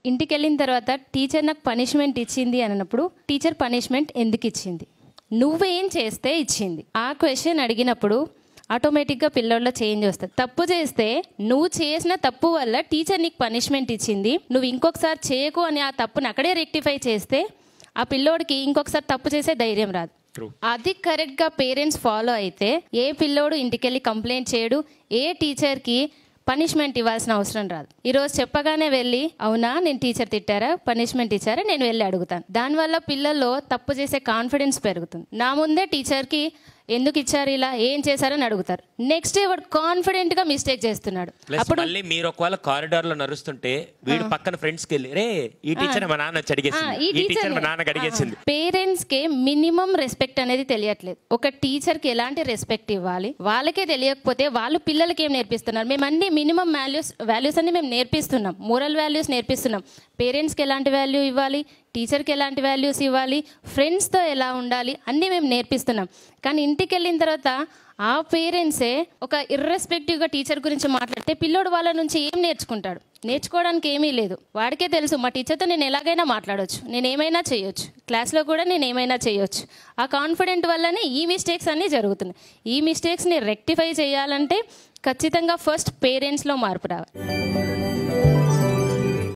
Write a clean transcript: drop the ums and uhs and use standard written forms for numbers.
ఇంటికి వెళ్ళిన తర్వాత టీచర్ నాకు పనిష్మెంట్ ఇచ్చింది అన్నప్పుడు టీచర్ పనిష్మెంట్ ఎందుకు ఇచ్చింది, నువ్వేం చేస్తే ఇచ్చింది, ఆ క్వశ్చన్ అడిగినప్పుడు ఆటోమేటిక్గా పిల్లోళ్ళలో చేంజ్ వస్తుంది. తప్పు చేస్తే నువ్వు చేసిన తప్పు వల్ల టీచర్ నీకు పనిష్మెంట్ ఇచ్చింది, నువ్వు ఇంకొకసారి చేయకు అని ఆ తప్పుని అక్కడే రెక్టిఫై చేస్తే ఆ పిల్లోడికి ఇంకొకసారి తప్పు చేసే ధైర్యం రాదు. అది కరెక్ట్గా పేరెంట్స్ ఫాలో అయితే ఏ పిల్లోడు ఇంటికెళ్ళి కంప్లైంట్ చేయడు, ఏ టీచర్కి పనిష్మెంట్ ఇవ్వాల్సిన అవసరం రాదు. ఈరోజు చెప్పగానే వెళ్ళి అవునా నేను టీచర్ తిట్టారా, పనిష్మెంట్ ఇచ్చారా, నేను వెళ్ళి అడుగుతాను. దానివల్ల పిల్లల్లో తప్పు చేసే కాన్ఫిడెన్స్ పెరుగుతుంది. నా ముందే టీచర్కి ఎందుకు ఇచ్చారు ఇలా, ఏం చేశారని అడుగుతారు. నెక్స్ట్ డే వాడు కాన్ఫిడెంట్ గా మిస్టేక్ చేస్తున్నాడు. అప్పుడు మళ్ళీ మీరు ఒకవేళ కారిడార్ లో నడుస్తుంటే వీడు పక్కన ఫ్రెండ్స్ కి వెళ్ళి రే ఈ టీచర్ మా నాన్న అడిగేసింది, ఈ టీచర్ మా నాన్నకి అడిగేసింది. పేరెంట్స్ కి మినిమం రెస్పెక్ట్ అనేది తెలియట్లేదు. ఒక టీచర్ కి ఎలాంటి రెస్పెక్ట్ ఇవ్వాలి వాళ్ళకే తెలియకపోతే వాళ్ళు పిల్లలకి ఏం నేర్పిస్తున్నారు? మేము అన్ని మినిమం వాల్యూస్ అన్ని మేము నేర్పిస్తున్నాం, మోరల్ వాల్యూస్ నేర్పిస్తున్నాం. పేరెంట్స్కి ఎలాంటి వాల్యూ ఇవ్వాలి, టీచర్కి ఎలాంటి వాల్యూస్ ఇవ్వాలి, ఫ్రెండ్స్తో ఎలా ఉండాలి అన్నీ మేము నేర్పిస్తున్నాం. కానీ ఇంటికి వెళ్ళిన తర్వాత ఆ పేరెంట్సే ఒక ఇర్రెస్పెక్టివ్గా టీచర్ గురించి మాట్లాడితే పిల్లోడు వాళ్ళ నుంచి ఏం నేర్చుకుంటాడు? నేర్చుకోవడానికి ఏమీ లేదు. వాడికే తెలుసు మా టీచర్తో నేను ఎలాగైనా మాట్లాడవచ్చు, నేను ఏమైనా చేయొచ్చు, క్లాస్లో కూడా నేను ఏమైనా చేయొచ్చు. ఆ కాన్ఫిడెంట్ వల్లనే ఈ మిస్టేక్స్ అన్నీ జరుగుతున్నాయి. ఈ మిస్టేక్స్ని రెక్టిఫై చేయాలంటే ఖచ్చితంగా ఫస్ట్ పేరెంట్స్లో మార్పు రావాలి.